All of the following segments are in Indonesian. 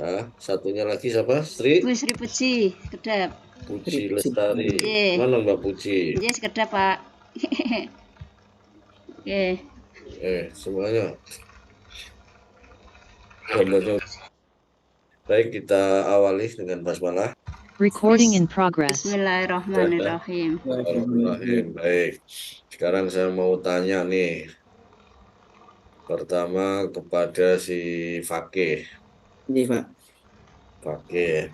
Nah, satunya lagi siapa? Sri Bu Sri Puji, sekedap. Puji Lestari. Nggih. Mana Mbak Puji? Nggih, sekedap, Pak. Nggih. Semuanya gambarnya. Baik, kita awali dengan basmalah. Recording in progress. Bismillahirrahmanirrahim. Bismillahirrahmanirrahim. Baik, sekarang saya mau tanya nih. Pertama kepada si Fakih. Iya, Pak. Fakih.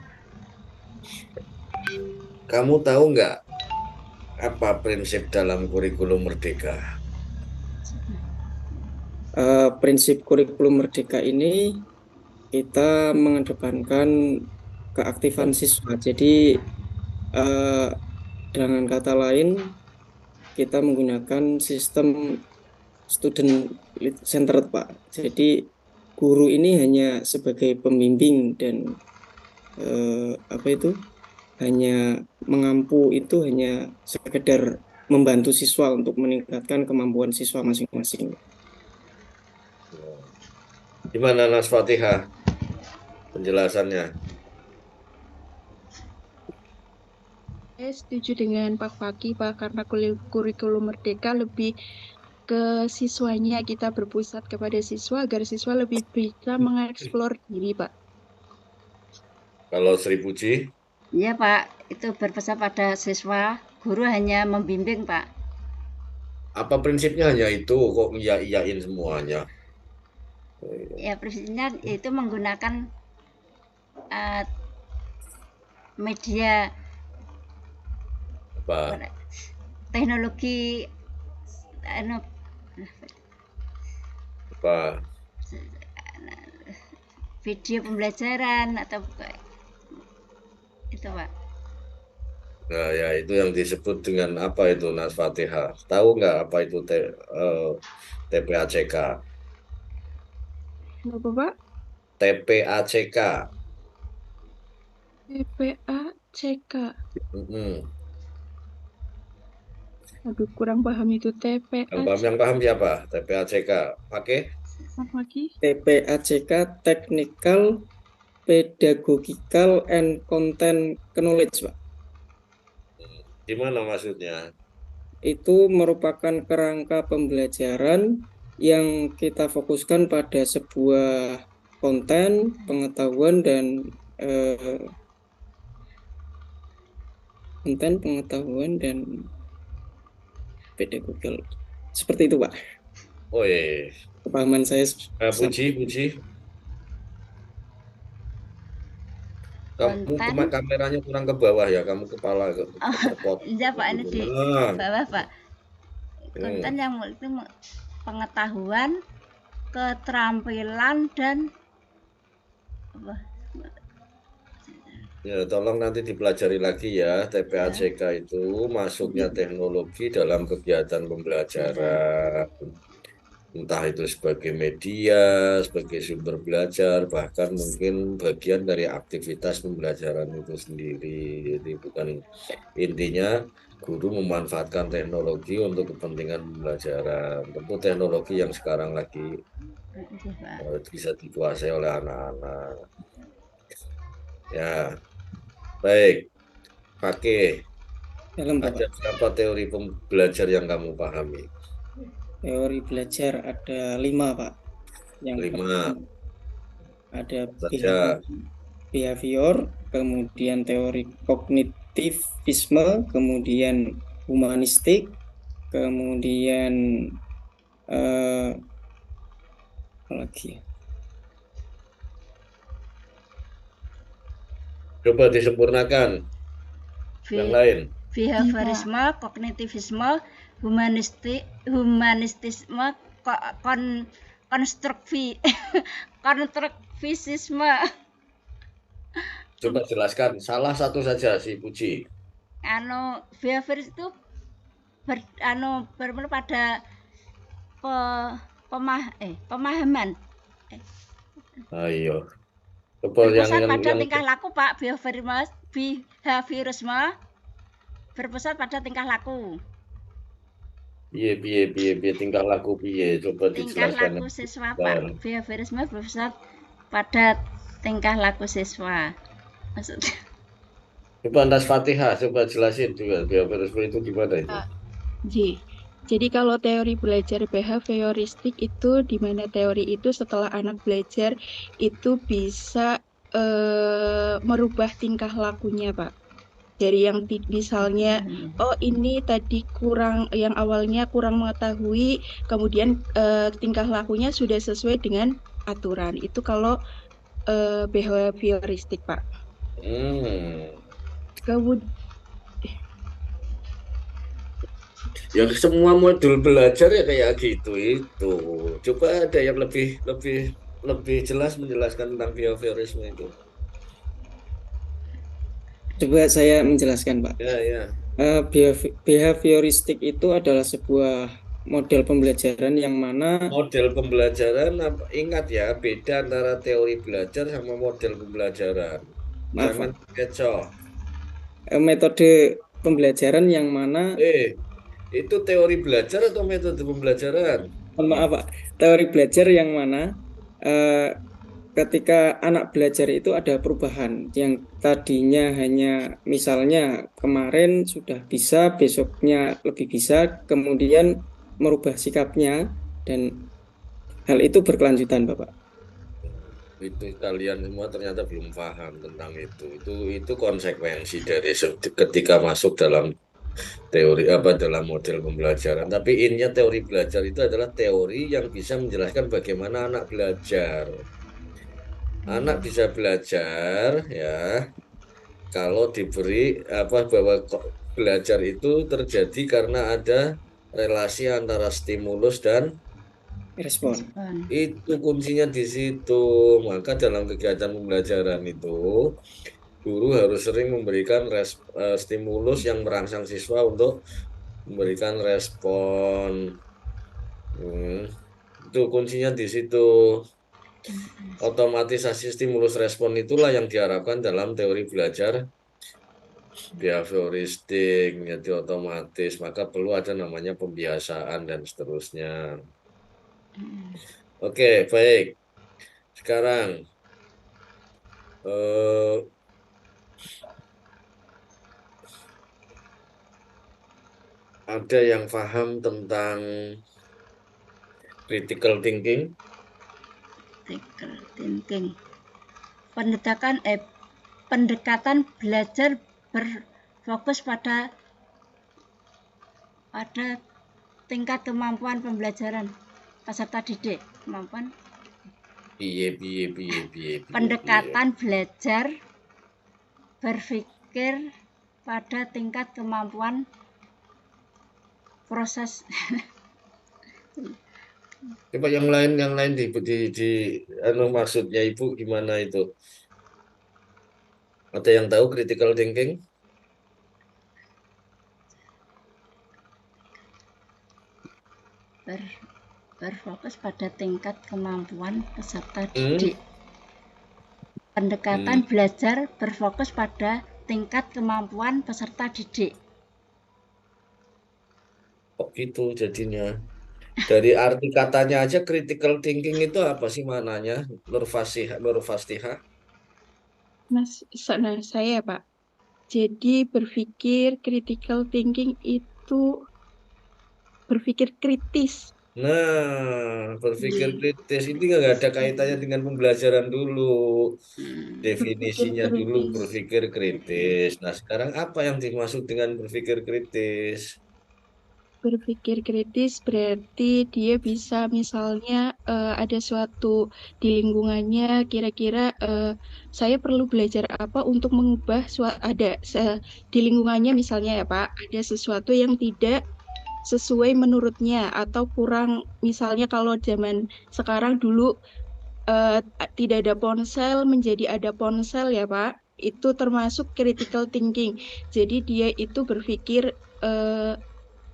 Kamu tahu nggak apa prinsip dalam kurikulum Merdeka? Prinsip kurikulum Merdeka ini kita mengedepankan keaktifan siswa. Jadi dengan kata lain kita menggunakan sistem student centered, Pak. Jadi guru ini hanya sebagai pembimbing dan hanya mengampu, itu hanya sekedar membantu siswa untuk meningkatkan kemampuan siswa masing-masing. Gimana Nas Fatihah penjelasannya? Saya setuju dengan Pak Fakih, Pak, karena kurikulum Merdeka lebih ke siswanya, kita berpusat kepada siswa agar siswa lebih bisa mengeksplor diri, Pak. Kalau Sri Puji? Iya, Pak. Itu berpesan pada siswa, guru hanya membimbing, Pak. Apa prinsipnya hanya itu? Kok iya-iyain semuanya? Ya, prinsipnya itu menggunakan media Apa? teknologi Apa? video pembelajaran atau itu, Pak. Nah, ya itu yang disebut dengan apa itu Nas Fatihah? Tahu nggak apa itu TPACK? Kenapa, Pak? TPACK. TPACK. Mm-mm. Aduh, kurang paham itu TPACK. Yang paham siapa? TPACK. Pakai? Pak Fakih. TPACK, Technical, Pedagogical, and Content Knowledge, Pak. Gimana maksudnya? Itu merupakan kerangka pembelajaran yang kita fokuskan pada sebuah konten, pengetahuan, dan pedagogical. Seperti itu, Pak. Oh iya. Kepahaman saya. Puji. Kamu kameranya kurang ke bawah ya, kamu kepala terpotong. Iya, Pak, ini di bawah, Pak. Konten yang itu pengetahuan, keterampilan, dan apa? Ya, tolong nanti dipelajari lagi ya. TPACK itu masuknya teknologi dalam kegiatan pembelajaran. Entah itu sebagai media, sebagai sumber belajar, bahkan mungkin bagian dari aktivitas pembelajaran itu sendiri. Jadi bukan intinya guru memanfaatkan teknologi untuk kepentingan pembelajaran. Tentu teknologi yang sekarang lagi bisa dikuasai oleh anak-anak. Ya, baik. Pakai. Ada berapa teori belajar yang kamu pahami? Teori belajar ada 5, Pak. Yang 5. Ada behavior, kemudian teori kognitivisme, kemudian humanistik, kemudian apa lagi? Coba disempurnakan. Yang lain. Behaviorisme, kognitivisme, humanistisme, konstruktivisme. Coba jelaskan, salah satu saja si Puji. Behavioris itu bermula pada pemahaman. Ayo. Berpusat pada tingkah laku, Pak. Behaviorisme berpusat pada tingkah laku. Piye tingkah laku piye? Coba dijelaskan. Tingkah laku siswa, Pak. Behaviorisme berpusat pada tingkah laku siswa. Maksudnya Coba Nas Fatihah, coba jelasin juga behaviorisme itu gimana itu. Jadi kalau teori belajar behavioristik itu di mana teori itu setelah anak belajar itu bisa merubah tingkah lakunya, Pak. Dari yang misalnya ini tadi yang awalnya kurang mengetahui, kemudian tingkah lakunya sudah sesuai dengan aturan. Itu kalau behavioristik, Pak. Kemudian Ya semua modul belajar ya kayak gitu itu. Coba ada yang lebih jelas menjelaskan tentang behaviorisme itu. Coba saya menjelaskan, Pak. Ya. Behavioristik itu adalah sebuah model pembelajaran yang mana Model pembelajaran ingat ya, beda antara teori belajar sama model pembelajaran. maaf, Jangan Pak, kecoh. metode pembelajaran yang mana Itu teori belajar atau metode pembelajaran? maaf, Pak, teori belajar yang mana ketika anak belajar itu ada perubahan yang tadinya hanya misalnya kemarin sudah bisa, besoknya lebih bisa, kemudian merubah sikapnya dan hal itu berkelanjutan, Bapak. Itu kalian semua ternyata belum paham tentang itu. Itu konsekuensi dari ketika masuk dalam teori dalam model pembelajaran. Tapi intinya teori belajar itu adalah teori yang bisa menjelaskan bagaimana anak belajar. Anak bisa belajar ya kalau diberi bahwa belajar itu terjadi karena ada relasi antara stimulus dan Respon. itu kuncinya di situ. Maka dalam kegiatan pembelajaran itu guru harus sering memberikan stimulus yang merangsang siswa untuk memberikan respon. Itu kuncinya di situ. Otomatisasi stimulus respon itulah yang diharapkan dalam teori belajar behavioristik, jadi otomatis. Maka perlu ada namanya pembiasaan dan seterusnya. Oke, baik. Sekarang ada yang paham tentang critical thinking? critical thinking. Pendekatan belajar berfokus pada tingkat kemampuan pembelajaran peserta didik. Kemampuan pendekatan belajar berpikir pada tingkat kemampuan proses. Coba yang lain maksudnya Ibu gimana itu? Ada yang tahu critical thinking? Berfokus pada tingkat kemampuan peserta didik. Pendekatan belajar berfokus pada tingkat kemampuan peserta didik. Kok gitu jadinya? Dari arti katanya aja critical thinking itu apa sih maknanya? Nur Fastihah? Saya, Pak. Jadi berpikir critical thinking itu berpikir kritis. Nah, berpikir kritis ini nggak ada kaitannya dengan pembelajaran dulu. Definisinya dulu berpikir kritis. Nah, sekarang apa yang dimaksud dengan berpikir kritis? Berpikir kritis berarti dia bisa misalnya ada suatu di lingkungannya, kira-kira saya perlu belajar apa untuk mengubah di lingkungannya misalnya ya Pak, ada sesuatu yang tidak sesuai menurutnya atau kurang, misalnya kalau zaman sekarang dulu tidak ada ponsel menjadi ada ponsel ya Pak, itu termasuk critical thinking. Jadi dia itu berpikir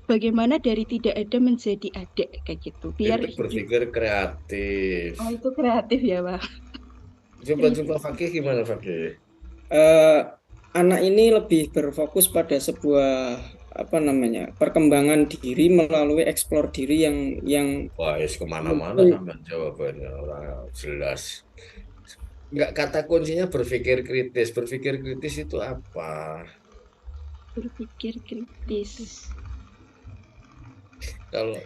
bagaimana dari tidak ada menjadi ada kayak gitu. Biar Itu berpikir kreatif. Oh, itu kreatif ya, Pak. Coba Fakih gimana Fakih? Anak ini lebih berfokus pada sebuah perkembangan diri melalui eksplor diri yang Wah, kemana-mana sama jawabannya orang jelas. Enggak, kata kuncinya berpikir kritis. Berpikir kritis itu apa? Berpikir kritis. Kalau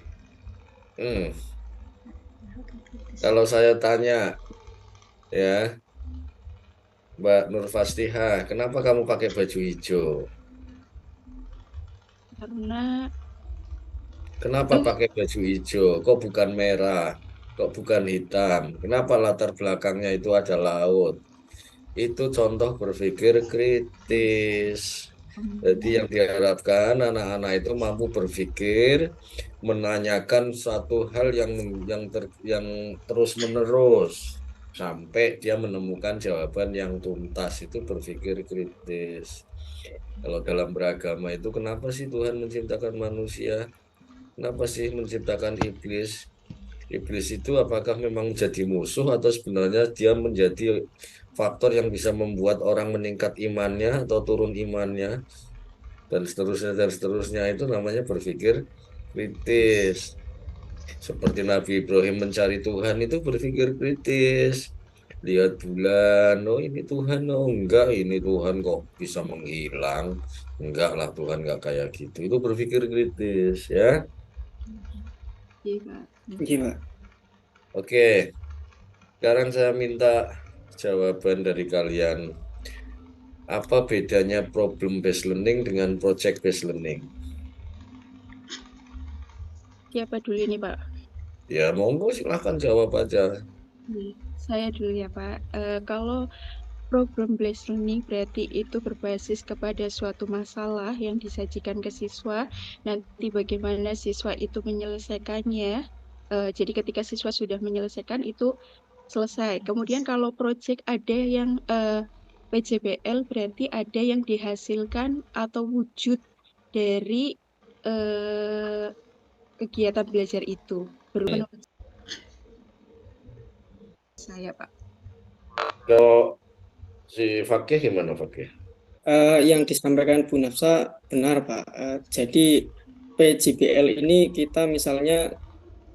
hmm, kalau saya tanya ya, Mbak Nur Fastiha, kenapa kamu pakai baju hijau? Karena Kenapa pakai baju hijau? Kok bukan merah? Kok bukan hitam? Kenapa latar belakangnya itu ada laut? Itu contoh berpikir kritis. Jadi yang diharapkan anak-anak itu mampu berpikir, menanyakan satu hal yang terus-menerus sampai dia menemukan jawaban yang tuntas. Itu berpikir kritis. Kalau dalam beragama itu kenapa sih Tuhan menciptakan manusia? Kenapa sih menciptakan iblis? Iblis itu apakah memang jadi musuh atau sebenarnya dia menjadi faktor yang bisa membuat orang meningkat imannya atau turun imannya dan seterusnya itu namanya berpikir kritis. Seperti Nabi Ibrahim mencari Tuhan itu berpikir kritis. Lihat bulan, oh ini Tuhan, oh enggak, ini Tuhan kok bisa menghilang. Enggak lah, Tuhan enggak kayak gitu. Itu berpikir kritis ya. iya, Pak. Iya, Pak. Oke, sekarang saya minta jawaban dari kalian. Apa bedanya problem based learning dengan project based learning? Siapa dulu ini, Pak? Ya, monggo silahkan jawab aja. Saya dulu ya, Pak. Kalau program based learning berarti itu berbasis kepada suatu masalah yang disajikan ke siswa. Nanti bagaimana siswa itu menyelesaikannya. Jadi ketika siswa sudah menyelesaikan itu selesai. Kemudian kalau project ada yang PJBL berarti ada yang dihasilkan atau wujud dari kegiatan belajar itu. Menurut saya, Pak. Kalau si Fakih gimana Fakih? Yang disampaikan Bu Nafsa benar, Pak. Jadi PJBL ini kita misalnya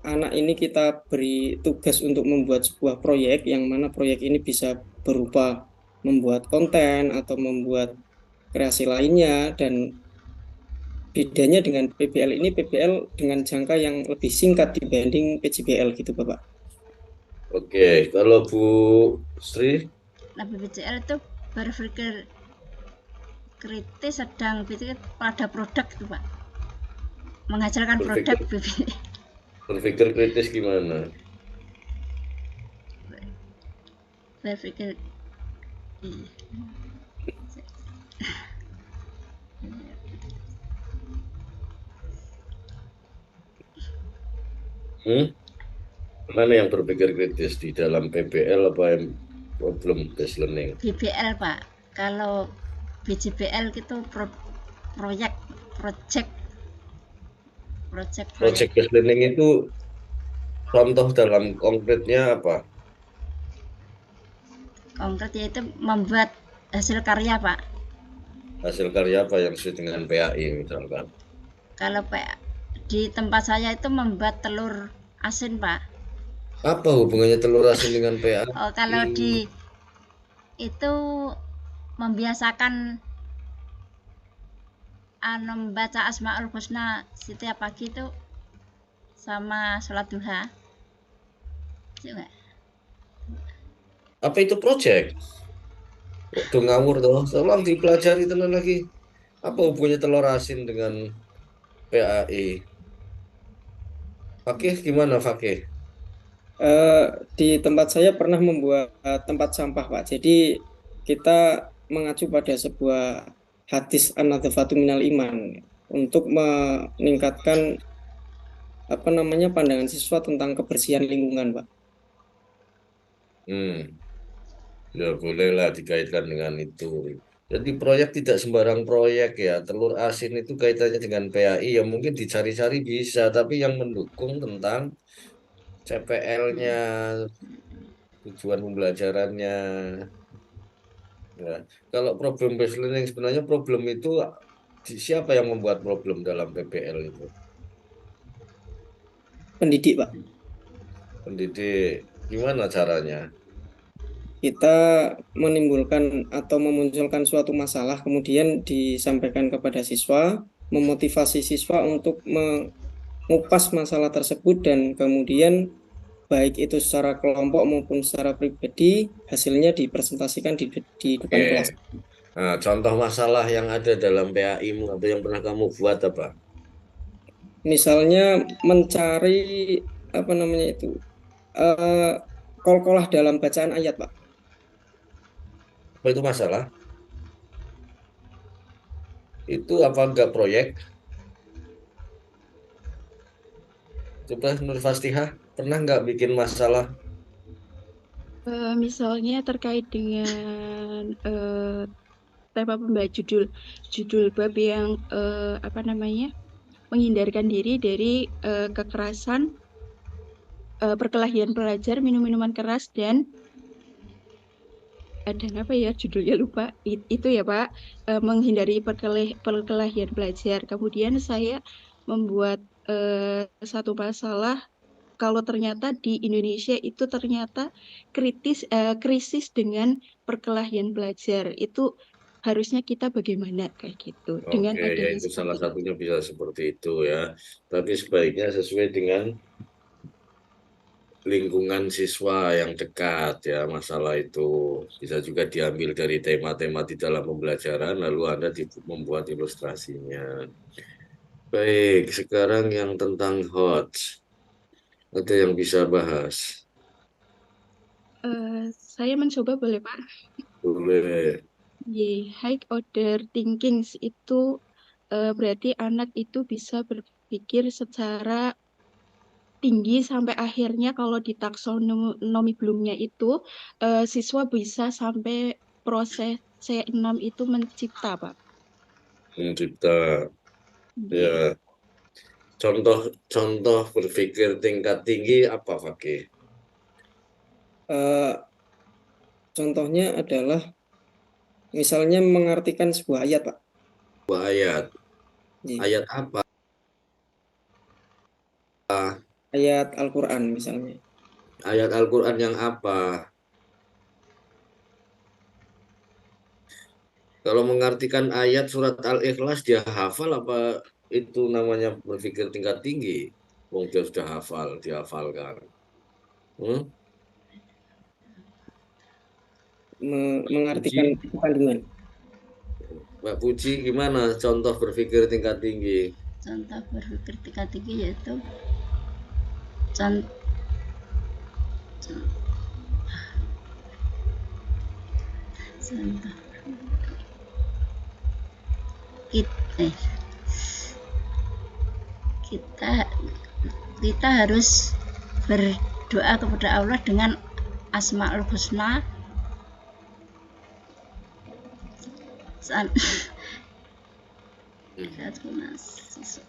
anak ini kita beri tugas untuk membuat sebuah proyek yang mana proyek ini bisa berupa membuat konten atau membuat kreasi lainnya, dan bedanya dengan PBL ini, PBL dengan jangka yang lebih singkat dibanding PJBL gitu, Bapak. Oke, kalau Bu Sri, Nah, BPJL itu berpikir kritis sedang berpikir pada produk itu, Pak. Menghasilkan produk berpikir berpikir kritis gimana? berpikir Mana yang berpikir kritis di dalam PBL apa yang problem based learning? BBL, Pak. Kalau BJBL itu proyek project Project based learning itu contoh dalam konkretnya apa? konkret, yaitu membuat hasil karya, Pak. Hasil karya apa yang sesuai dengan PAI misalkan? Kalau Pak di tempat saya itu membuat telur asin, Pak. Apa hubungannya telur asin dengan PAI? Oh, kalau di itu membiasakan membaca Asmaul Husna setiap pagi itu sama sholat duha. Coba. Apa itu project? Waduh ngawur tuh. Tolong dipelajari tenan lagi. Apa hubungannya telur asin dengan PAI? Fakih gimana Fakih? Di tempat saya pernah membuat tempat sampah, Pak. Jadi kita mengacu pada sebuah hadis an-nadzafatu minal iman untuk meningkatkan pandangan siswa tentang kebersihan lingkungan, Pak. Ya bolehlah dikaitkan dengan itu. Jadi proyek tidak sembarang proyek ya. Telur asin itu kaitannya dengan PAI ya mungkin dicari-cari bisa, tapi yang mendukung tentang CPL-nya, tujuan pembelajarannya. Ya. Kalau problem based learning sebenarnya problem itu siapa yang membuat problem dalam PBL itu? Pendidik, Pak. Pendidik. Gimana caranya? kita menimbulkan atau memunculkan suatu masalah, kemudian disampaikan kepada siswa, memotivasi siswa untuk mengupas masalah tersebut, dan kemudian baik itu secara kelompok maupun secara pribadi, hasilnya dipresentasikan di depan kelas. Oke. Nah, contoh masalah yang ada dalam PAI-mu atau yang pernah kamu buat apa? Misalnya mencari apa namanya itu kol-kolah dalam bacaan ayat, Pak. Apa itu masalah? Itu apa enggak proyek? Coba Nur Fastihah, pernah nggak bikin masalah? Misalnya terkait dengan tema pembaca judul bab yang apa namanya, menghindarkan diri dari kekerasan, perkelahian pelajar, minum-minuman keras, dan apa ya judulnya lupa. Itu ya Pak, menghindari perkelahian pelajar. Kemudian saya membuat satu masalah kalau ternyata di Indonesia itu ternyata krisis dengan perkelahian pelajar. Itu harusnya kita bagaimana kayak gitu dengan Oke, ya adanya itu salah seperti itu. satunya bisa seperti itu ya. Tapi sebaiknya sesuai dengan lingkungan siswa yang dekat ya, masalah itu bisa juga diambil dari tema-tema di dalam pembelajaran lalu Anda membuat ilustrasinya. Baik, sekarang yang tentang HOTS. Ada yang bisa bahas? Saya mencoba boleh Pak? Boleh. High order thinking itu berarti anak itu bisa berpikir secara tinggi sampai akhirnya kalau di taksonomi Bloomnya itu siswa bisa sampai proses C6 itu mencipta, Pak. Mencipta. Iya. Ya, contoh berpikir tingkat tinggi apa, Fakih? Eh, Contohnya adalah misalnya mengartikan sebuah ayat, Pak. Dua ayat. Iya. Ayat apa? Ayat Al-Quran misalnya. Ayat Al-Quran yang apa? Kalau mengartikan ayat surat Al-Ikhlas dia hafal apa itu namanya berpikir tingkat tinggi? Wong dia sudah hafal, dihafalkan. Hmm? Mengartikan Puji, kandungan. Mbak Puji gimana contoh berpikir tingkat tinggi? Contoh berpikir tingkat tinggi yaitu contoh contoh kita kita kita harus berdoa kepada Allah dengan Asmaul Husna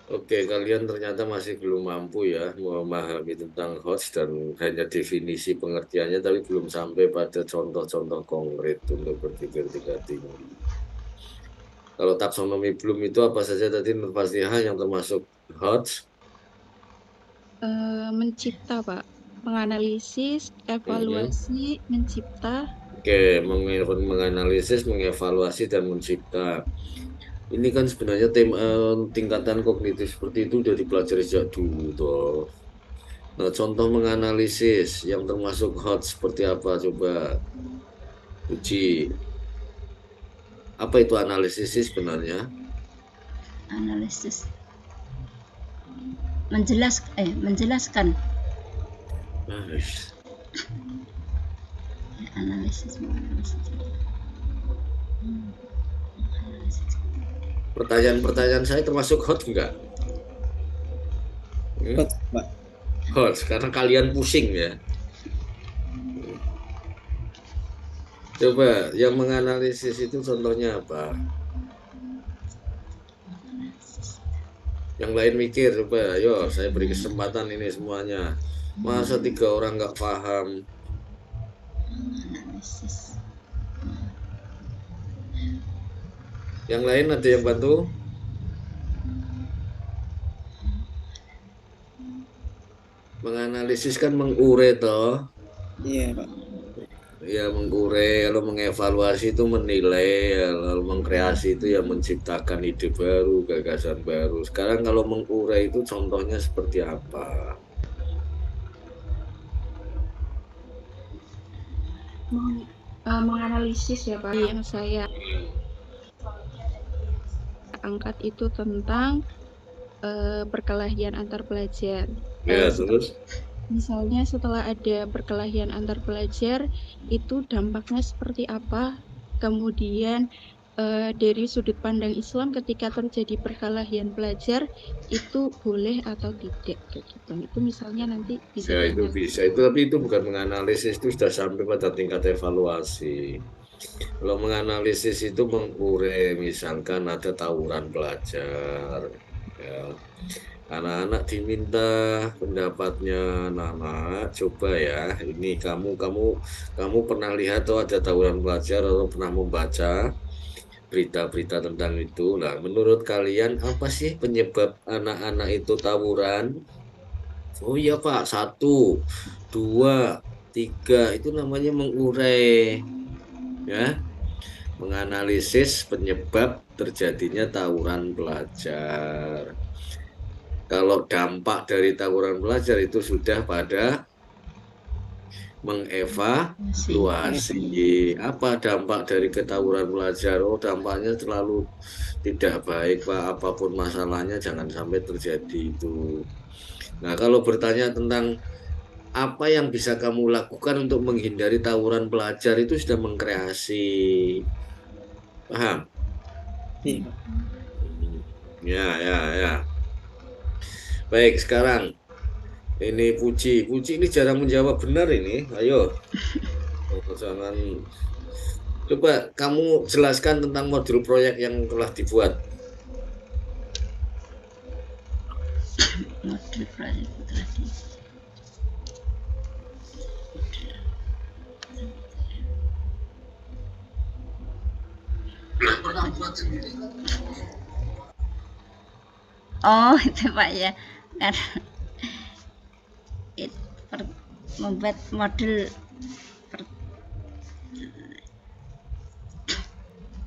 Oke, kalian ternyata masih belum mampu ya memahami tentang HOTS dan hanya definisi pengertiannya, tapi belum sampai pada contoh-contoh konkret untuk berpikir tingkat tinggi. Kalau taksonomi Bloom itu apa saja tadi Nur Fastihah yang termasuk HOTS? Mencipta, Pak. Menganalisis, evaluasi, mencipta. Oke, menganalisis, mengevaluasi, dan mencipta. Ini kan sebenarnya tingkatan kognitif seperti itu sudah dipelajari sejak dulu toh. Nah, contoh menganalisis yang termasuk HOTS seperti apa coba uji. Apa itu analisis sih sebenarnya? Analisis menjelaskan analisis. Pertanyaan-pertanyaan saya termasuk HOTS enggak? Pak. HOTS karena kalian pusing ya. Coba yang menganalisis itu contohnya apa? Yang lain mikir coba, ayo saya beri kesempatan ini semuanya. Masa 3 orang nggak paham? Analisis. Yang lain ada yang bantu? Menganalisis kan mengure toh. Iya, Pak. Ya mengurai, kalau mengevaluasi itu menilai, kalau mengkreasi itu ya menciptakan ide baru, gagasan baru. Sekarang kalau mengurai itu contohnya seperti apa? Menganalisis ya Pak, yang saya angkat itu tentang perkelahian antar pelajar. Ya, Setelah terus? Misalnya setelah ada perkelahian antar pelajar, itu dampaknya seperti apa? Kemudian dari sudut pandang Islam ketika terjadi perkelahian pelajar, itu boleh atau tidak kayak gitu. Itu misalnya nanti bisa Ya itu dianalisis. bisa, itu tapi itu bukan menganalisis, itu sudah sampai pada tingkat evaluasi. Kalau menganalisis itu mengurai, misalkan ada tawuran pelajar, ya. Anak-anak diminta pendapatnya, anak-anak coba ya, ini kamu pernah lihat atau ada tawuran pelajar atau pernah membaca berita-berita tentang itu. Nah, menurut kalian apa sih penyebab anak-anak itu tawuran? Oh iya Pak, satu, dua, tiga, itu namanya mengurai, ya, menganalisis penyebab terjadinya tawuran pelajar. Kalau dampak dari tawuran pelajar itu sudah pada mengevaluasi apa dampak dari ketawuran pelajar. Oh, dampaknya terlalu tidak baik, Pak. Apapun masalahnya jangan sampai terjadi itu. Nah, kalau bertanya tentang apa yang bisa kamu lakukan untuk menghindari tawuran pelajar itu sudah mengkreasi. Paham? Iya. Ya, ya, ya. Baik, sekarang ini Puji. Puji ini jarang menjawab benar ini. Ayo, jangan. Coba kamu jelaskan tentang modul proyek yang telah dibuat. Modul proyek tadi. Oh, itu Pak ya. Kan membuat modul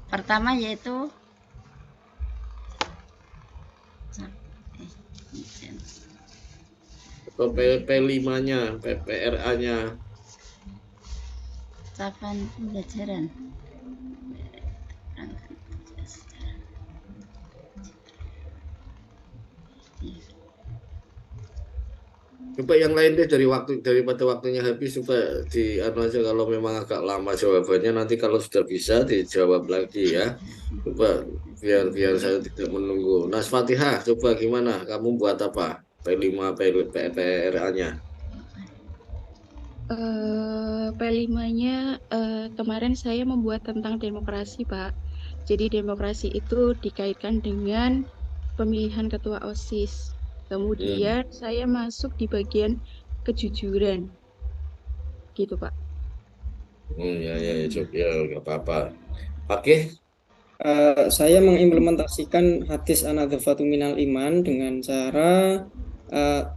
pertama yaitu Atau PP5-nya, PPRA-nya. tahapan pembelajaran. Coba yang lain deh daripada waktunya habis, coba di anu aja kalau memang agak lama jawabannya, nanti kalau sudah bisa dijawab lagi ya. Coba biar biar saya tidak menunggu. Nas Fatihah, coba gimana? Kamu buat apa? P5 PPRA-nya. P5-nya kemarin saya membuat tentang demokrasi, Pak. Jadi demokrasi itu dikaitkan dengan pemilihan ketua OSIS. Kemudian saya masuk di bagian kejujuran. Gitu, Pak. Ya, ya, ya, coba ya, nggak apa-apa. Oke, Saya mengimplementasikan hadis an-nadzafatu minal iman dengan cara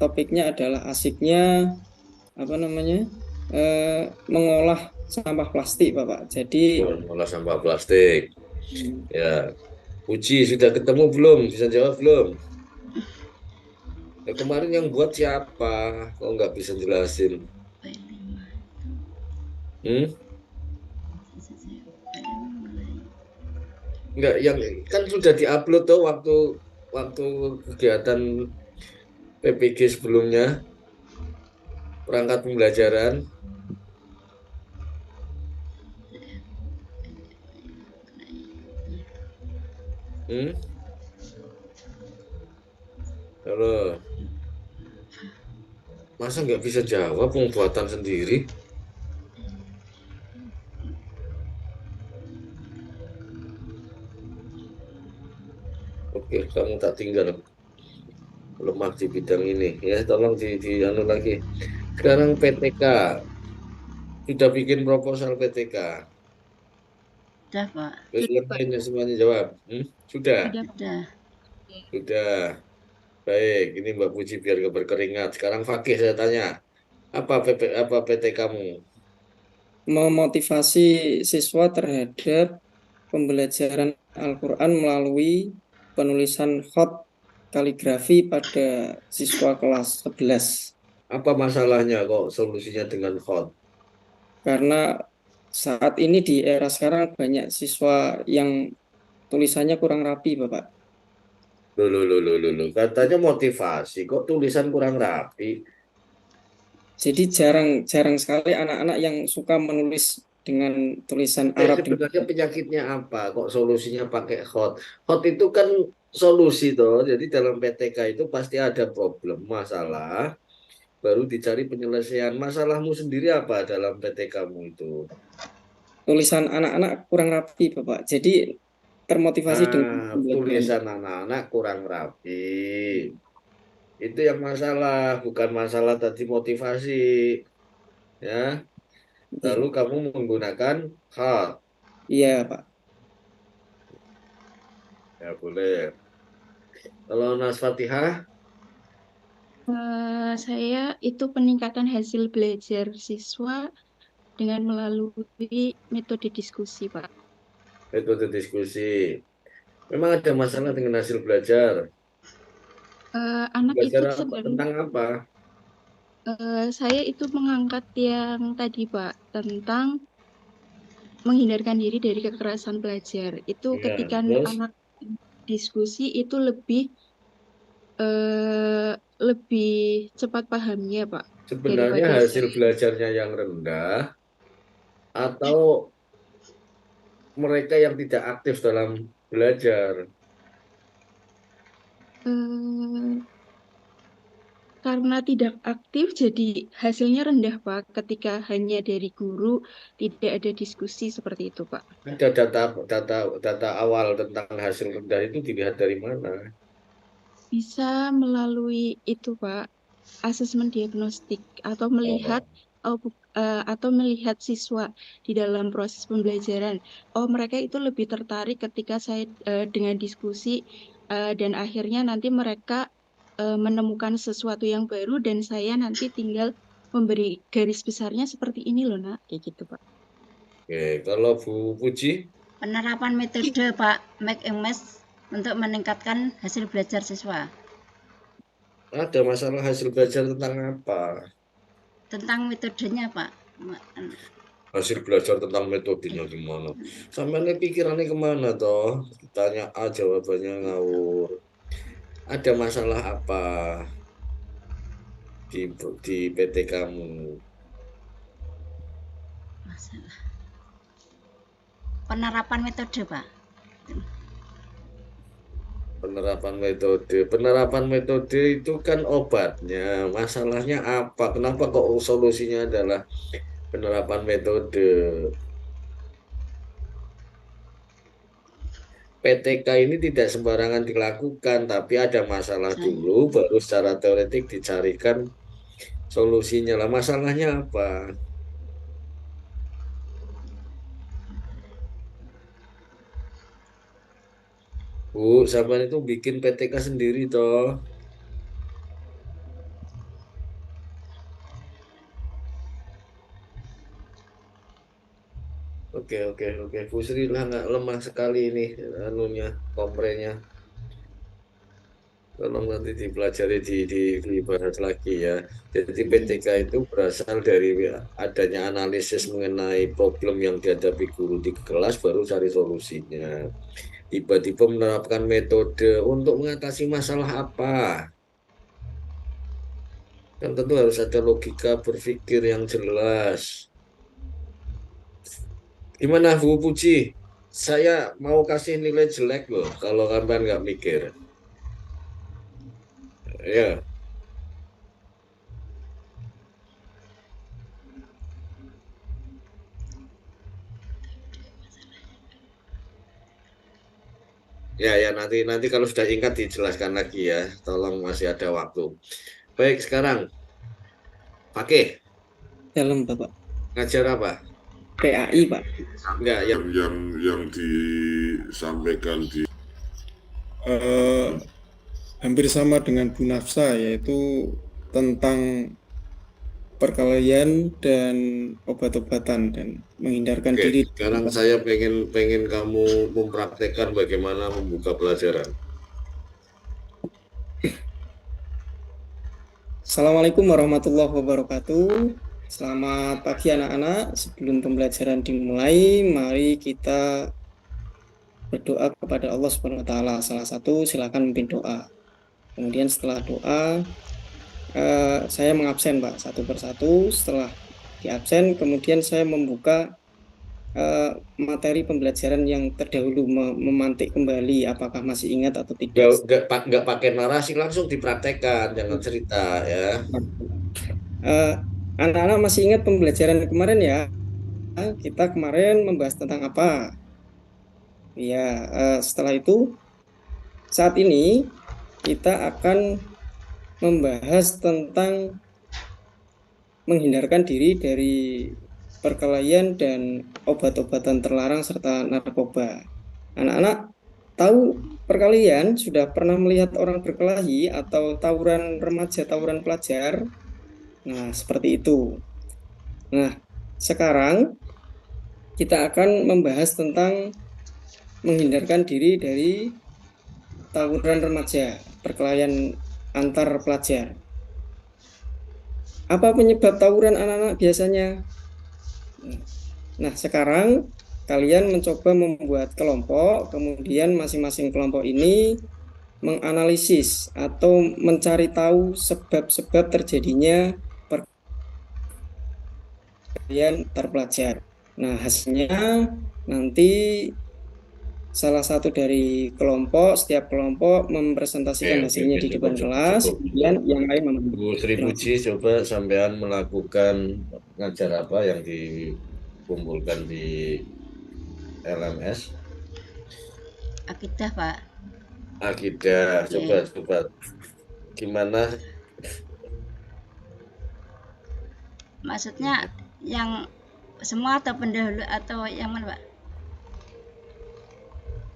topiknya adalah asiknya apa namanya mengolah sampah plastik, Bapak. Jadi olah sampah plastik. Ya, Puji sudah ketemu belum? Bisa jawab belum? Ya, kemarin yang buat siapa? Kok nggak bisa jelasin? Hmm? Nggak, yang kan sudah diupload tuh waktu waktu kegiatan PPG sebelumnya, perangkat pembelajaran. Hmm? Halo, masa nggak bisa jawab pembuatan sendiri? Oke, kamu tak tinggal lemah di bidang ini ya, tolong di anu lagi. Sekarang PTK sudah bikin proposal PTK. Sudah Pak. Terus Sudah, yang Pak. lainnya semuanya jawab. Sudah, Sudah, Pak. Sudah. sudah. Baik, ini Mbak Puji biar gak berkeringat. Sekarang Fakih saya tanya, apa PP, apa PT kamu? memotivasi siswa terhadap pembelajaran Al-Quran melalui penulisan khat kaligrafi pada siswa kelas 11. Apa masalahnya kok solusinya dengan hot? Karena saat ini di era sekarang banyak siswa yang tulisannya kurang rapi, Bapak. Loh. Katanya motivasi, kok tulisan kurang rapi? Jadi jarang sekali anak-anak yang suka menulis dengan tulisan Arab. Sebenarnya penyakitnya apa? Kok solusinya pakai hot? Hot itu kan solusi toh. Jadi dalam PTK itu pasti ada problem, masalah, baru dicari penyelesaian. Masalahmu sendiri apa dalam PTK-mu itu? Tulisan anak-anak kurang rapi, Bapak. Jadi termotivasi dengan pembelajaran. Tulisan anak-anak kurang rapi. Itu yang masalah, bukan masalah tadi motivasi. Ya, lalu kamu menggunakan hot. Iya, Pak. Ya boleh. Kalau Nas Fatihah, Saya itu peningkatan hasil belajar siswa dengan melalui metode diskusi, Pak. metode diskusi. Memang ada masalah dengan hasil belajar. Anak itu Belajar apa? sebenarnya Tentang apa? saya itu mengangkat yang tadi, Pak, tentang menghindarkan diri dari kekerasan belajar. Itu Ya, ketika terus anak diskusi itu lebih cepat pahamnya, Pak, sebenarnya daripada hasil saya. belajarnya yang rendah atau mereka yang tidak aktif dalam belajar. Eh, Karena tidak aktif, jadi hasilnya rendah, Pak. Ketika hanya dari guru, tidak ada diskusi seperti itu, Pak. Ada data awal tentang hasil rendah itu dilihat dari mana? Bisa melalui itu, Pak, asesmen diagnostik atau melihat Oh, atau melihat siswa di dalam proses pembelajaran. Oh, mereka itu lebih tertarik ketika saya dengan diskusi dan akhirnya nanti mereka menemukan sesuatu yang baru dan saya nanti tinggal memberi garis besarnya seperti ini loh, Nak. Kayak gitu, Pak. oke. Kalau Bu Puji, Penerapan metode Pak Make and Match untuk meningkatkan hasil belajar siswa. ada masalah hasil belajar tentang apa? Tentang metodenya Pak. Hasil belajar tentang metodenya gimana? Sampai ini pikirannya kemana toh? Tanya A jawabannya ngawur. Ada masalah apa di PT kamu? Masalah. Penerapan metode Pak. Penerapan metode itu kan obatnya. Masalahnya apa? Kenapa kok solusinya adalah penerapan metode? PTK ini tidak sembarangan dilakukan, tapi ada masalah dulu, baru secara teoretik dicarikan solusinya lah. Masalahnya apa? Bu, sampean itu bikin PTK sendiri toh. Oke. Bu Sri lah nggak lemah sekali ini anunya, komprenya. Tolong nanti dipelajari dibahas lagi ya. Jadi PTK itu berasal dari adanya analisis mengenai problem yang dihadapi guru di kelas, baru cari solusinya. Tiba-tiba menerapkan metode untuk mengatasi masalah apa? Kan tentu harus ada logika berpikir yang jelas. Gimana Bu Puji? Saya mau kasih nilai jelek loh kalau kalian nggak mikir. Ya, ya nanti kalau sudah ingat dijelaskan lagi ya. Tolong masih ada waktu. Baik, sekarang pakai Dalam, Bapak. ngajar apa? PAI, Pak. Enggak, yang disampaikan di hampir sama dengan Bu Nafsa, yaitu tentang perkelahian dan obat-obatan dan menghindarkan Oke, diri. sekarang saya pengen kamu mempraktekkan bagaimana membuka pelajaran. Assalamualaikum warahmatullahi wabarakatuh. Selamat pagi anak-anak. Sebelum pembelajaran dimulai, mari kita berdoa kepada Allah Subhanahu wa taala. Salah satu silakan memimpin doa. Kemudian setelah doa saya mengabsen, Pak, satu persatu. Setelah diabsen, kemudian saya membuka materi pembelajaran yang terdahulu, memantik kembali apakah masih ingat atau tidak. Nggak pakai narasi, langsung dipraktekkan, jangan cerita ya. Eh, Anak-anak masih ingat pembelajaran kemarin ya? Kita kemarin membahas tentang apa? Ya, setelah itu saat ini kita akan membahas tentang menghindarkan diri dari perkelahian dan obat-obatan terlarang serta narkoba. Anak-anak tahu perkelahian? Sudah pernah melihat orang berkelahi atau tawuran remaja, tawuran pelajar? Nah, seperti itu. Nah, sekarang kita akan membahas tentang menghindarkan diri dari tawuran remaja, perkelahian antar pelajar. Apa penyebab tawuran anak-anak biasanya? Nah, sekarang kalian mencoba membuat kelompok, kemudian masing-masing kelompok ini menganalisis atau mencari tahu sebab-sebab terjadinya perkelahian antar pelajar. Nah, hasilnya nanti salah satu dari kelompok, setiap kelompok mempresentasikan hasilnya di depan kelas, kemudian yang lain Bu Sri Puji, coba sampean melakukan ngajar apa yang dikumpulkan di LMS? Akidah, Pak. Akidah, coba gimana? Maksudnya yang semua atau pendahulu atau yang mana, Pak?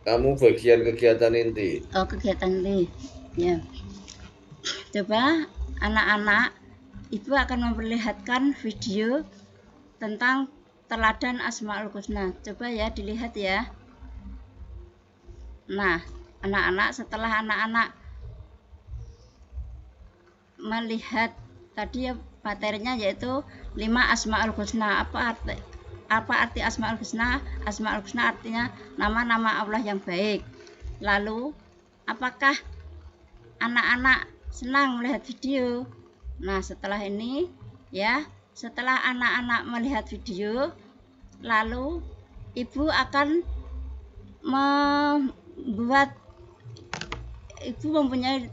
Kamu bagian kegiatan inti. Oh, kegiatan ini. Ya. Coba anak-anak, Ibu akan memperlihatkan video tentang teladan Asmaul Husna. Coba ya dilihat ya. Nah, anak-anak, setelah anak-anak melihat tadi ya materinya yaitu 5 Asmaul Husna. Apa arti Asmaul Husna? Asmaul Husna artinya nama-nama Allah yang baik. Lalu, apakah anak-anak senang melihat video? Nah, setelah ini ya, setelah anak-anak melihat video, lalu Ibu akan Ibu mempunyai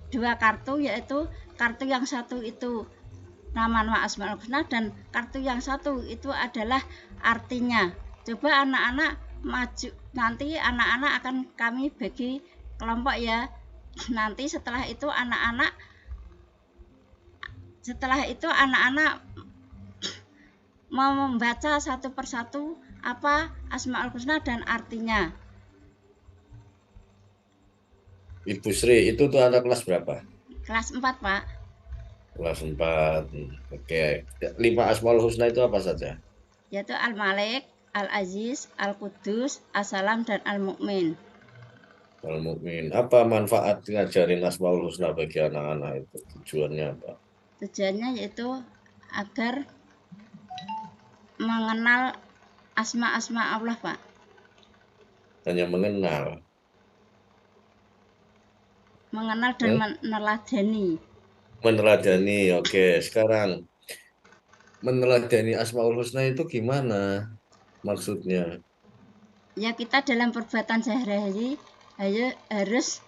2 kartu, yaitu kartu yang satu itu nama-nama Asmaul Husna dan kartu yang satu itu adalah artinya. Coba anak-anak maju, nanti anak-anak akan kami bagi kelompok ya. Nanti setelah itu anak-anak mau membaca satu persatu apa Asmaul Husna dan artinya. Ibu Sri, itu tuh anak kelas berapa? Kelas 4, Pak. Kelas 4. Oke. 5 Asmaul Husna itu apa saja? Yaitu Al-Malik, Al-Aziz, Al-Qudus, As-Salam, dan Al-Mu'min. Al-Mu'min. Apa manfaat ngajarin Asmaul Husna bagi anak-anak itu? Tujuannya apa? Tujuannya yaitu agar mengenal asma-asma Allah, Pak. Hanya mengenal. Mengenal dan meneladani. Meneladani, oke. Sekarang meneladani Asmaul Husna itu gimana maksudnya? Ya, kita dalam perbuatan sehari-hari harus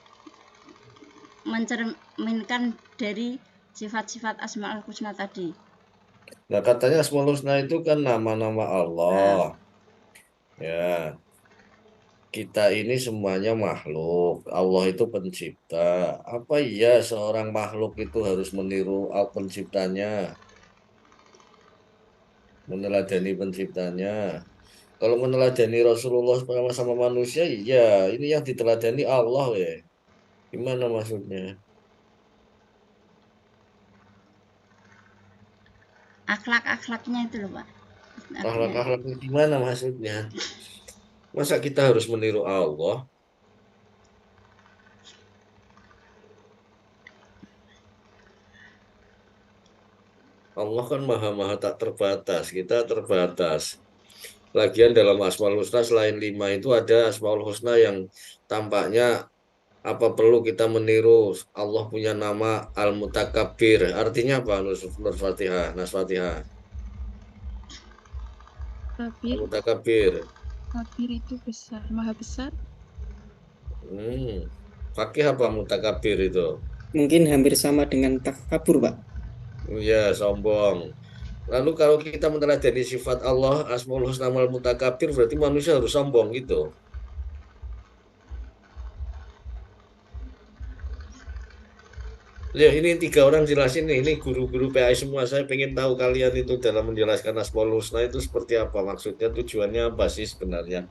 mencerminkan dari sifat-sifat Asmaul Husna tadi. Nah, katanya Asmaul Husna itu kan nama-nama Allah. Ya. Kita ini semuanya makhluk. Allah itu pencipta. Apa iya seorang makhluk itu harus meniru penciptanya? Meneladani penciptanya. Kalau meneladani Rasulullah sama manusia, iya. Ini yang diteladani Allah ya. Gimana maksudnya? akhlak-akhlaknya itu loh Pak. Akhlak-akhlaknya gimana maksudnya? Masa kita harus meniru Allah? Allah kan maha-maha tak terbatas, kita terbatas. Lagian dalam Asmaul Husna selain 5 itu ada Asmaul Husna yang tampaknya apa perlu kita meniru Allah punya nama Al-Mutakabbir. Artinya apa Nur Fatihah, Nas Fatihah? Kabir, Al-Mutakabbir. kabir itu besar, maha besar. Fakih apa mutakabbir itu? Mungkin hampir sama dengan takabur, Pak. Ya, sombong. Lalu kalau kita meneladani sifat Allah, Asmaul Husna wal Mutakabbir, berarti manusia harus sombong gitu. Ya, ini 3 orang jelasin nih, ini guru-guru PAI semua. Saya pengen tahu kalian itu dalam menjelaskan Asmaul Husna itu seperti apa, maksudnya, tujuannya apa sih sebenarnya?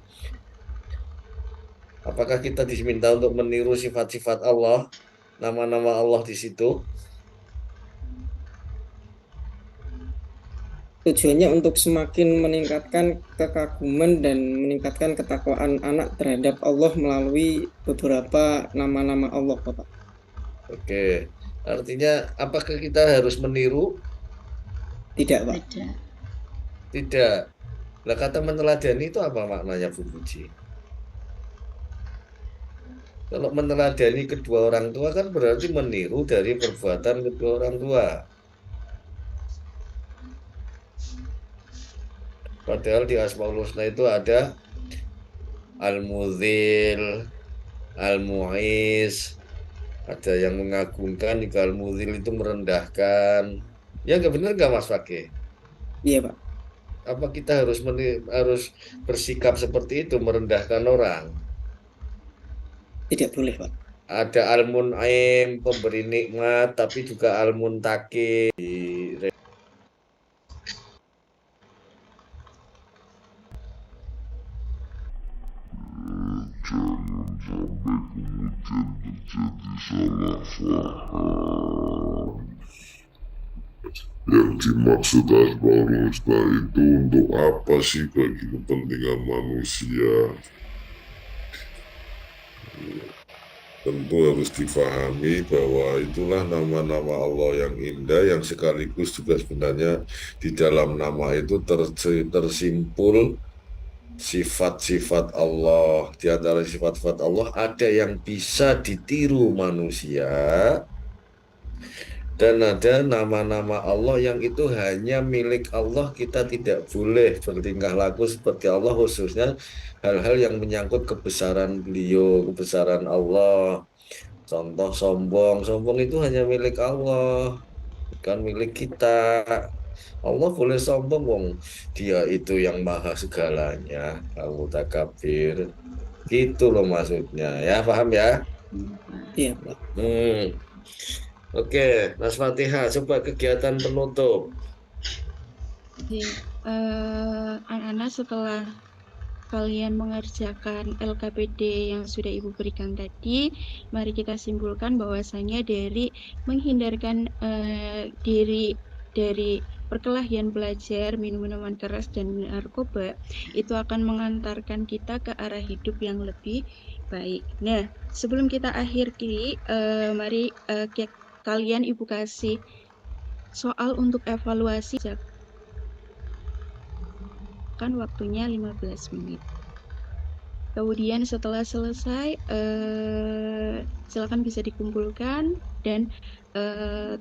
Apakah kita diminta untuk meniru sifat-sifat Allah, nama-nama Allah di situ? Tujuannya untuk semakin meningkatkan kekaguman dan meningkatkan ketakwaan anak terhadap Allah melalui beberapa nama-nama Allah, Bapak. Oke, artinya apakah kita harus meniru? Tidak, Pak. Beda. Tidak. Lah kata meneladani itu apa maknanya Bu Puji? Kalau meneladani kedua orang tua kan berarti meniru dari perbuatan kedua orang tua. Padahal di Asmaul Husna itu ada Al-Mudzil, Al-Mu'iz, ada yang mengagungkan, juga Al-Mudzil itu merendahkan. Ya nggak benar nggak Mas Fakih? Iya, Pak. Apa kita harus bersikap seperti itu, merendahkan orang? Tidak boleh, Pak. Ada Al-Mun'im, pemberi nikmat, tapi juga Al-Muntaqim. Jangan sampai kemudian terjadi salah paham. Yang dimaksud Asmaul Husna itu untuk apa sih bagi kepentingan manusia? Tentu harus difahami bahwa itulah nama-nama Allah yang indah, yang sekaligus juga sebenarnya di dalam nama itu tersimpul sifat-sifat Allah. Di antara sifat-sifat Allah ada yang bisa ditiru manusia, dan ada nama-nama Allah yang itu hanya milik Allah. Kita tidak boleh bertingkah laku seperti Allah, khususnya hal-hal yang menyangkut kebesaran beliau, kebesaran Allah. Contoh sombong itu hanya milik Allah, bukan milik kita. Allah boleh sombong, wong dia itu yang maha segalanya, Al-Mutakabbir. Gitu loh maksudnya, ya paham ya? Iya, Pak. Oke, Mas Fatihah, coba kegiatan penutup. Jadi, anak-anak setelah kalian mengerjakan LKPD yang sudah Ibu berikan tadi, mari kita simpulkan bahwasanya dari menghindarkan diri dari perkelahian belajar, minum minuman keras dan narkoba, itu akan mengantarkan kita ke arah hidup yang lebih baik. Nah, sebelum kita akhiri, mari kalian Ibu kasih soal untuk evaluasi. Kan waktunya 15 menit. Kemudian setelah selesai, silakan bisa dikumpulkan, dan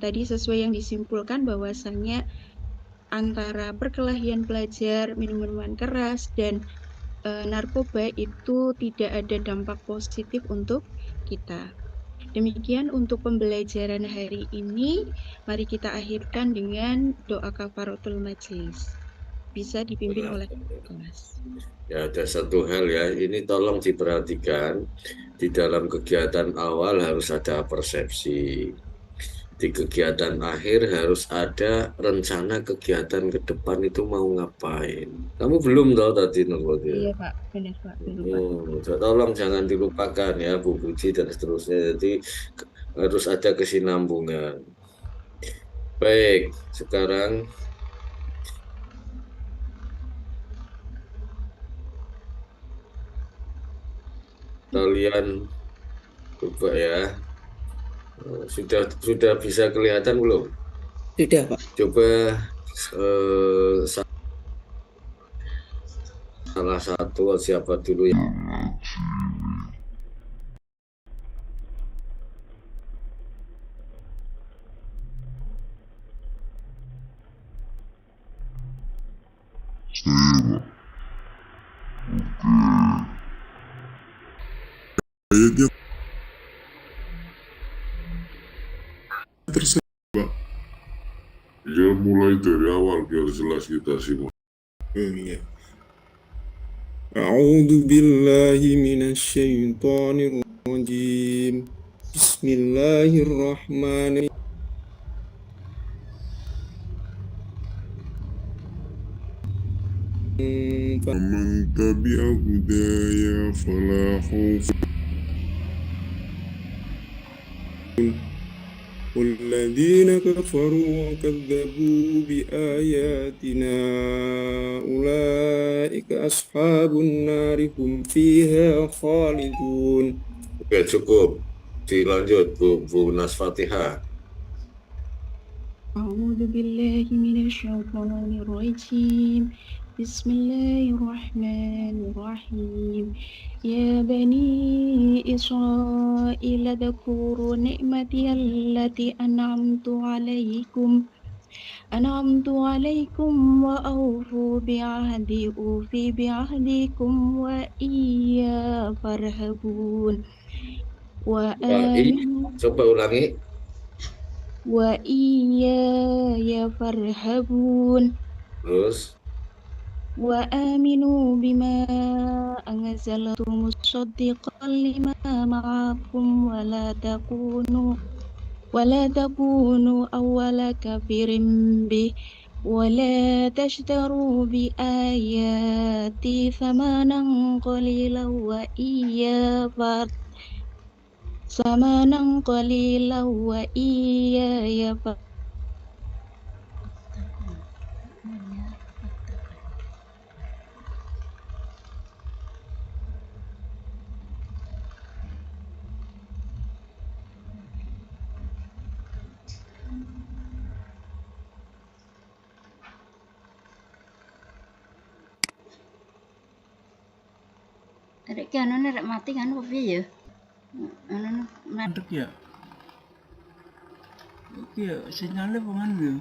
tadi sesuai yang disimpulkan bahwasannya antara perkelahian belajar, minuman keras, dan narkoba itu tidak ada dampak positif untuk kita. Demikian untuk pembelajaran hari ini. Mari kita akhirkan dengan doa kafaratul majelis. Bisa dipimpin oleh kelas. Ya, ada satu hal ya, ini tolong diperhatikan. Di dalam kegiatan awal harus ada persepsi. Di kegiatan akhir harus ada rencana kegiatan ke depan itu mau ngapain. Kamu belum tahu tadi, Nur? Iya Pak, benar Pak. Tolong jangan dilupakan ya, Bu Puji dan seterusnya. Jadi harus ada kesinambungan. Baik, sekarang Kalian coba ya. Sudah bisa kelihatan belum? Sudah, Pak. Coba salah satu siapa dulu ya? Ayatnya tersebut, Pak. Ya mulai dari awal biar jelas kita semua. Iya. A'udzu billahi minasyaitonir rajim. Bismillahirrahmanirrahim. Faman tabi'a hudaya fala khaufun والذين كفروا وكذبوا بآياتنا أولئك أصحاب النار هم فيها خالدون. Oke, cukup. Dilanjut Bu Nas Fatihah. أعوذ بالله من الشيطان الرجيم بسم الله الرحمن الرحيم يا بني إسرائيل اذكروا نعمتي التي أنعمت عليكم وأوفوا بعهدي أوفي بعهدكم وإياي فارهبون Coba ulangi. وإياي فارهبون Terus وآمنوا بما أنزلت مصدقا لما معكم ولا تكونوا أول كافر به ولا تشتروا بآياتي ثمنا قليلا وإياي Rek anu rek mati kan apa piye ya? Anu Mandek ya? Oke ya, sinyalnya pengen ya?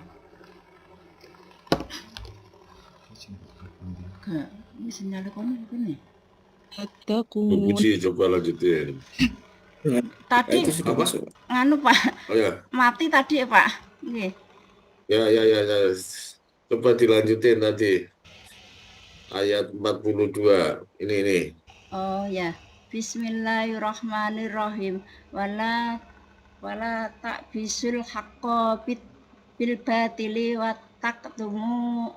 Gak, ini sinyalnya kono begini. Puji, coba lanjutin. Tadi Itu sudah Apa? masuk. nganu Pak, Oh ya, mati tadi ya Pak. Nggih. ya. Coba dilanjutin tadi. Ayat 42. Ini. Oh ya. Bismillahirrahmanirrahim. Wala ta'bisul haqqo bil batili wa taqtumul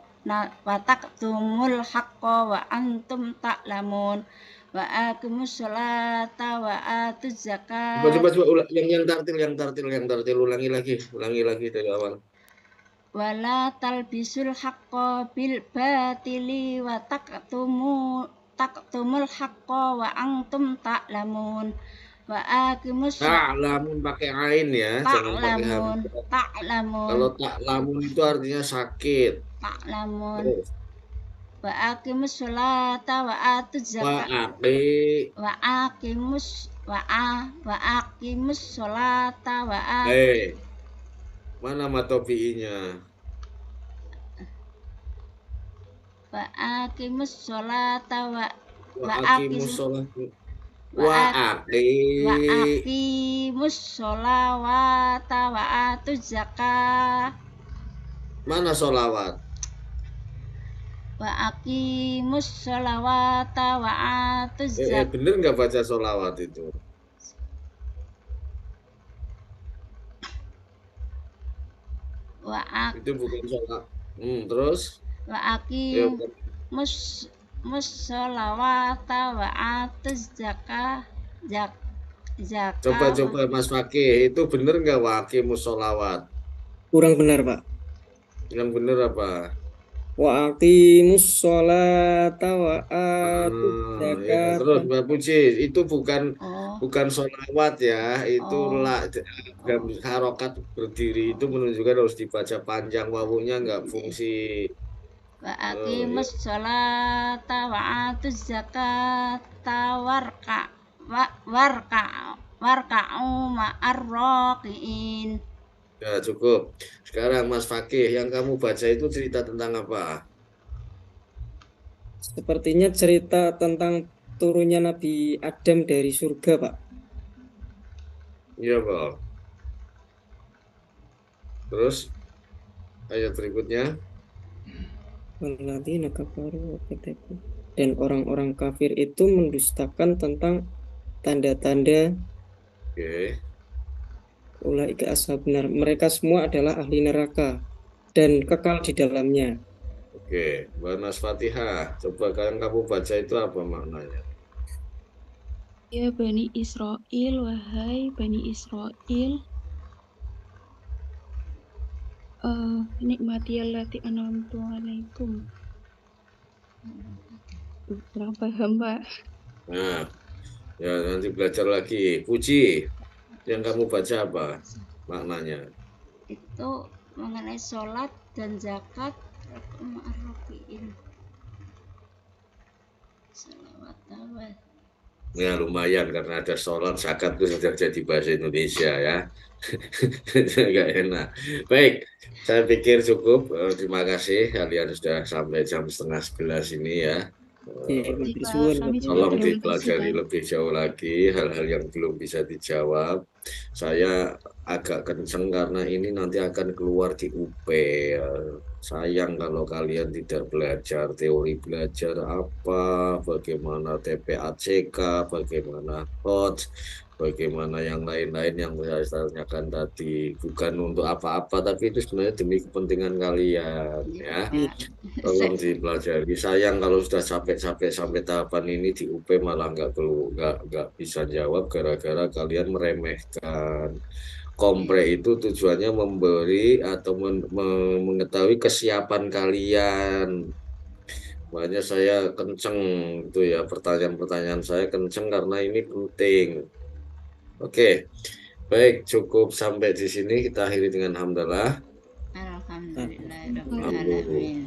haqqo wa antum ta'lamun. Wa aqimus sholata wa atuz zakat. Coba yang tartil ulangi lagi dari awal. Wala talbisul haqqo bil batili wa taqtumul haqqo wa antum ta'lamun. Wa aqimus Ta'lamun pakai ain ya, jangan pakai hamzah. ta'lamun Kalau ta'lamun itu artinya sakit. ta'lamun. Terus Wa aqimus sholata wa atuz zakat. Wa aqimus sholata wa mana matofi'inya? wa aqimus sholata wa aqimus sholawata wa atuz zakat. Mana sholawat? Wa aqimus sholawata wa atuz zakat. Bener nggak baca sholawat itu? Itu bukan sholat. Terus? Wa aqimus sholawata wa atuz zakat. Coba Mas Fakih, itu bener nggak waqimus sholawat? Kurang benar, Pak. Yang bener apa? wa aqimus sholata wa atuz Ya, terus zakata. Mbak Puji, itu bukan Oh, bukan sholawat ya, itu oh, harokat berdiri itu menunjukkan harus dibaca panjang, wawunya nggak fungsi. wa Ya. aqimus sholata wa atuz zakata warka warka'u ma'ar raqiin. Ya, cukup. Sekarang Mas Fakih, yang kamu baca itu cerita tentang apa? Sepertinya cerita tentang turunnya Nabi Adam dari surga, Pak. Iya, Pak. Terus ayat berikutnya. Walladzina kafaru wa kadzdzaba. Dan orang-orang kafir itu mendustakan tentang tanda-tanda Oke. ulaika ashabun nar. Mereka semua adalah ahli neraka dan kekal di dalamnya. Oke, Mbak Nas Fatihah, coba kalian kamu baca itu apa maknanya? Ya Bani Israel, wahai Bani Israel, nikmati allati an'amtu alaikum. Kurang paham, Pak. Nah, ya nanti belajar lagi. Puji, yang kamu baca apa maknanya? Itu mengenai sholat dan zakat ma'ar raqiin. Salawat tawat. Ya lumayan karena ada sholat zakat itu sudah jadi bahasa Indonesia ya. Agak enak. Baik, saya pikir cukup. Terima kasih kalian sudah sampai jam 10:30 ini ya. Ya, Eh, matur Pak, suwun, kami Pak. juga Tolong terima kasih, dipelajari Pak. lebih jauh lagi hal-hal yang belum bisa dijawab. Saya agak kenceng karena ini nanti akan keluar di UP. Sayang kalau kalian tidak belajar teori belajar apa, bagaimana TPACK, bagaimana HOT, bagaimana yang lain-lain yang saya tanyakan tadi. Bukan untuk apa-apa, tapi itu sebenarnya demi kepentingan kalian Iya, ya. Pak. Tolong dipelajari. Sayang kalau sudah capek-capek sampai tahapan ini di UP malah nggak bisa jawab gara-gara kalian meremehkan. Kompre itu tujuannya memberi atau mengetahui kesiapan kalian. Makanya saya kenceng itu ya pertanyaan-pertanyaan saya kenceng karena ini penting. Oke, baik cukup sampai di sini kita akhiri dengan hamdalah. Alhamdulillahirabbil Alhamdulillah. alamin.